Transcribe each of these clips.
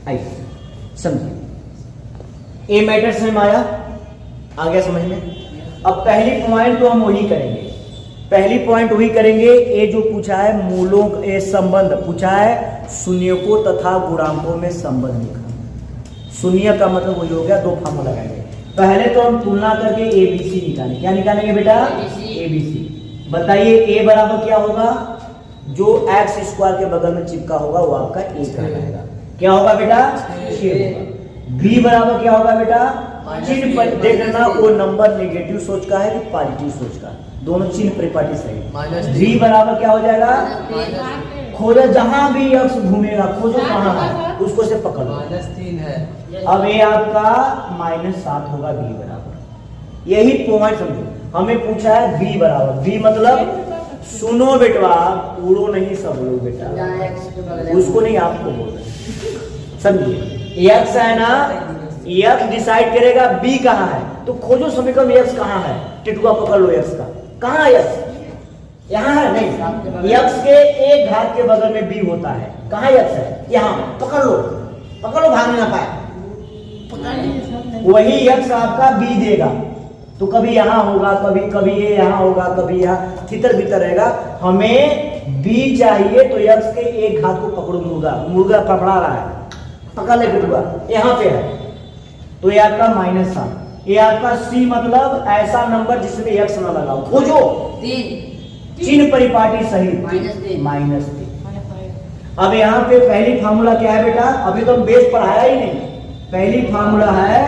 आइए समझिए, a matter समझ में आया, आ गया समझ में। अब पहली पॉइंट तो हम वही करेंगे, पहली पॉइंट वही करेंगे। ये जो पूछा है मूलों ए संबंध पूछा है, शून्यकों तथा गुणांकों में संबंध लिखा। शून्य का मतलब वही हो गया, दो फार्मूला लगाएंगे। पहले तो हम तुलना करके एबीसी निकालेंगे। क्या निकालेंगे बेटा? एबीसी। बताइए ए बराबर क्या होगा? जो एक्स स्क्वायर के बगल में चिपका होगा वो आपका ए कहलाएगा। क्या होगा बेटा? 6 होगा। बी बराबर क्या होगा बेटा? चिन्ह पर देखना वो नंबर नेगेटिव सोच का है कि पॉजिटिव सोच का, दोनों चिन्ह परिपाटी सही। बी बराबर क्या हो जाएगा? खोजो जहां भी एक्स घूमेगा, खोजो कहां है उसको से पकड़ लो। -3 है। अब ये आपका -7 होगा बी बराबर। यही पॉइंट समझो, हमें पूछा है बी बराबर। बी मतलब सुनो बेटवा, उड़ो नहीं सब लोग बेटा, उसको नहीं आपको बोल रहे, समझिए। एक्स है ना, एक्स डिसाइड करेगा बी कहाँ है, तो खोजो समीकरण एक्स कहाँ है, टिटुआ पकड़ लो एक्स का। कहाँ है एक्स? यहाँ है नहीं, एक्स के एक घात के बगल में बी होता है। कहाँ एक्स है? यहाँ, पकड़ लो, पकड़ लो, भागने ना पाए। वही एक्स आपका बी देगा, तो कभी यहाँ होगा, कभी कभी ये यहाँ होगा, कभी यहाँ तितर बितर रहेगा। हमें बी चाहिए तो एक्स के एक घात को पकड़ो। मुर्गा मुर्गा पकड़ा रहा है, पकड़ ले बिटुआ, यहाँ पे है, तो ये आपका -7। ये आपका सी मतलब ऐसा नंबर जिसमें एक्स ना लगाओ, खोजो। 3 चिन्ह परिपाटी सही, -3। अब यहाँ पे पहली फार्मूला क्या है बेटा? अभी तो हम बेस पढ़ाया ही नहीं। पहली फार्मूला है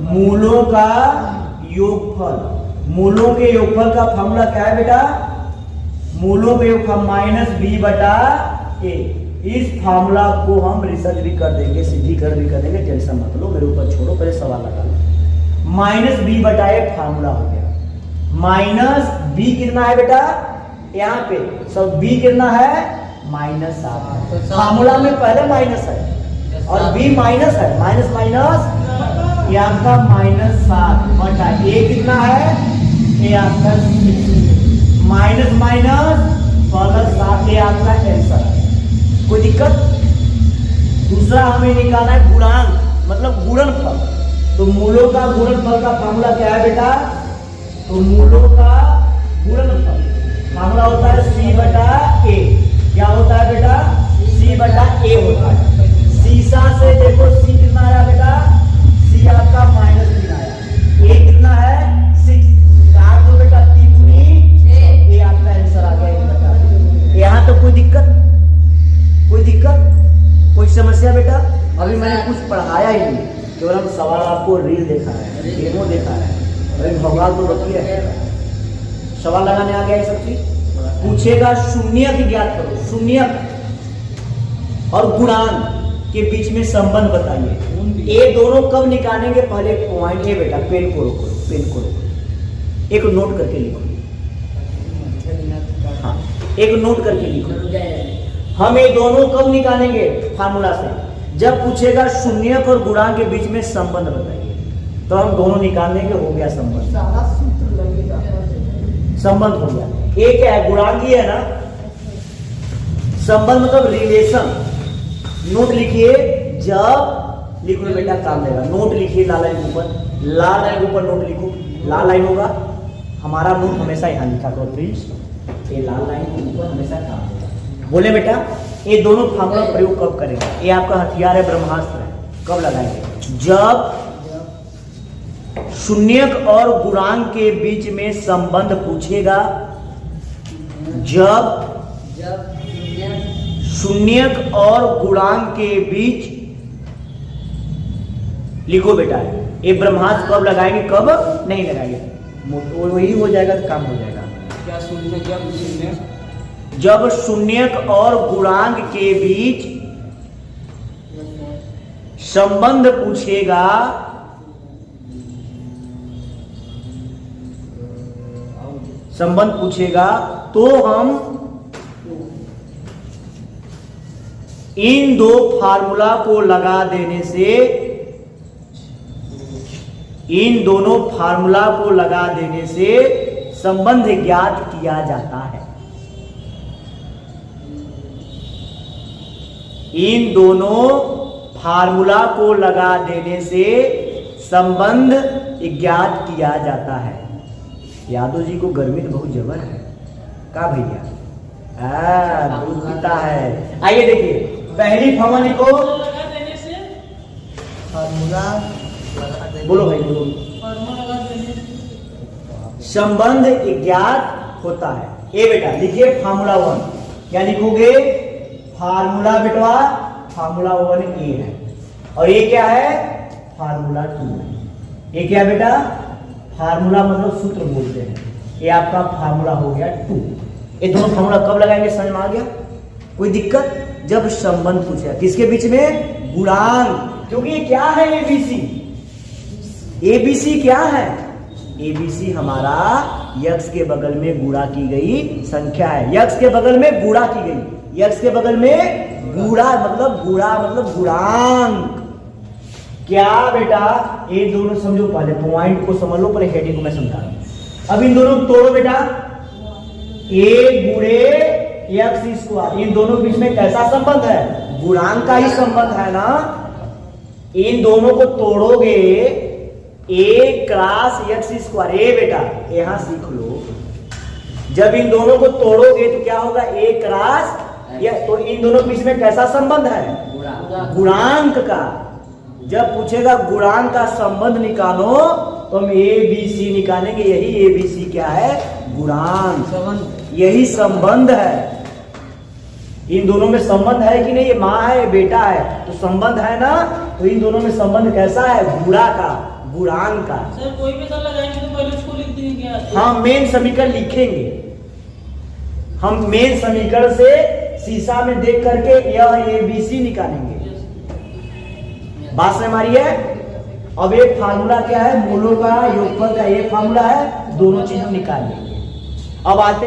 मूलों का योगफल। मूलों के योगफल का फार्मूला क्या है बेटा? मूलों के योगफल -b/a। इस फार्मूला को हम रिसर्च भी कर देंगे, सिद्धीकरण भी कर देंगे, टेंशन मत लो, मेरे ऊपर छोड़ो, पहले सवाल लगा लो। -b/a फार्मूला हो गया। -b कितना है बेटा? यहाँ पे सब b कितना है? -7। फार्मूला में पहले माइनस है और b माइनस है, माइनस माइनस ये आपका -7/a कितना है? ये आपका माइनस +7, ये आपका आंसर। कोई दिक्कत? दूसरा हमें निकालना है गुणांक, मतलब गुणनफल। तो मूलों का गुणनफल का फार्मूला क्या है बेटा? तो मूलों का गुणनफल फार्मूला होता है c/a। क्या होता है बेटा? c/a होता है। शीशा से देखो c कितना आया बेटा? c आपका -3 आया। a कितना है? 6। काट दो बेटा, 3 दूनी 6, ये आपका आंसर आ गया। बेटा यहाँ तो कोई दिक्कत? कोई दिक्कत? कोई समस्या बेटा? अभी मैंने कुछ पढ़ाया ही नहीं, केवल हम सवाल आपको रील देखा है, डेमो देखा है। अभी भगवान तो बतिया है, सवाल लगाने आ गया। ये सब चीज पूछेगा, शून्य की ज्ञात करो। शून्य और गुणांक के बीच में संबंध बताइए। ये दोनों कब निकालेंगे? पहले पॉइंट है बेटा, पेन को रोको, पेन को रोको, एक नोट करके लिखो। हाँ, एक नोट करके लिखो। हम ये दोनों कब निकालेंगे फार्मूला से? जब पूछेगा शून्य और गुणांक के बीच में संबंध बताइए, तो हम दोनों निकाल देंगे। हो गया संबंध, संबंध हो गया। एक है गुणांक ही है ना, संबंध मतलब रिलेशन। नोट लिखिए, जब लिख लो बेटा काम देगा। नोट लिखिए लाल लाइन के ऊपर, लाल लाइन के ऊपर नोट लिखो। लाल लाइन होगा हमारा नोट, हमेशा यहाँ लिखा करो प्लीज। ये लाल लाइन के ऊपर हमेशा काम देगा। बोले बेटा ये दोनों फार्मूला प्रयोग कब करेंगे? ये आपका हथियार है, ब्रह्मास्त्र है। कब लगाएंगे? जब शून्यक और गुणांक के बीच में संबंध पूछेगा। जब शून्यक और गुणांक के बीच, लिखो बेटा, ये ब्रह्मास्त्र कब लगाएंगे, कब नहीं लगाएंगे? वही हो जाएगा तो काम हो जाएगा। क्या शून्य? जब शून्यक और गुणांक के बीच संबंध पूछेगा, संबंध पूछेगा तो हम इन दो फार्मूला को लगा देने से, इन दोनों फार्मूला को लगा देने से संबंध ज्ञात किया जाता है। इन दोनों फार्मूला को लगा देने से संबंध ज्ञात किया जाता है। यादव जी को गर्मी तो बहुत जबर है का भैया, दूध पीता है। आइए देखिए पहली फार्मूला लिखो, लगा देने से फार्मूला बोलो भाई बोलो। फार्मूला लगा देने से संबंध ज्ञात होता है। ए बेटा लिखिए फार्मूला 1, क्या लिखोगे? फार्मूला बेटवा फार्मूला 1 ए है, और ये क्या है? फार्मूला 2 है। ये क्या बेटा? फार्मूला मतलब सूत्र बोलते हैं। ये आपका फार्मूला हो गया 2। ये दोनों फार्मूला कब लगाएंगे समझ में आ गया? कोई दिक्कत? जब संबंध पूछे किसके बीच में? गुणांक। क्योंकि ये क्या है? एबीसी। एबीसी क्या है? एबीसी हमारा यक्स के बगल में गुणा की गई संख्या है। यक्स के बगल में गुणा की गई, यक्स के बगल में गुणा मतलब गुणांक। क्या बेटा? ये दोनों समझो, पहले पॉइंट को समझ लो, पहले हेडिंग को मैं समझा रहा हूं। अब इन दोनों को तोड़ो बेटा, ए गुणे एक्स स्क्वायर। इन दोनों के बीच में कैसा संबंध है? गुणांक का ही संबंध है ना। इन दोनों को तोड़ोगे, ए क्रॉस एक्स स्क्वायर। ए बेटा यहां सीख लो, जब इन दोनों को तोड़ोगे तो क्या होगा? ए क्रॉस या, तो इन दोनों के बीच में कैसा संबंध है? गुणांक का। जब पूछेगा गुणांक का संबंध निकालो तो हम ए बी सी निकालेंगे। यही ए बी सी क्या है? गुणांक। यही संबंध है। इन दोनों में संबंध है कि नहीं? ये माँ है, ये बेटा है, तो संबंध है ना। तो इन दोनों में संबंध कैसा है? गुणा का, गुणांक का। सर कोई भी सर लगाएंगे तो पहले उसको लिख देंगे। हम मेन समीकरण लिखेंगे। हम मेन समीकरण से शीशा में देख करके यह एबीसी निकालेंगे। बात समझ हमारी है। अब एक फार्मूला क्या है? मूलों का योगफल का एक फार्मूला है, दोनों चीजों निकाल लेंगे। अब आते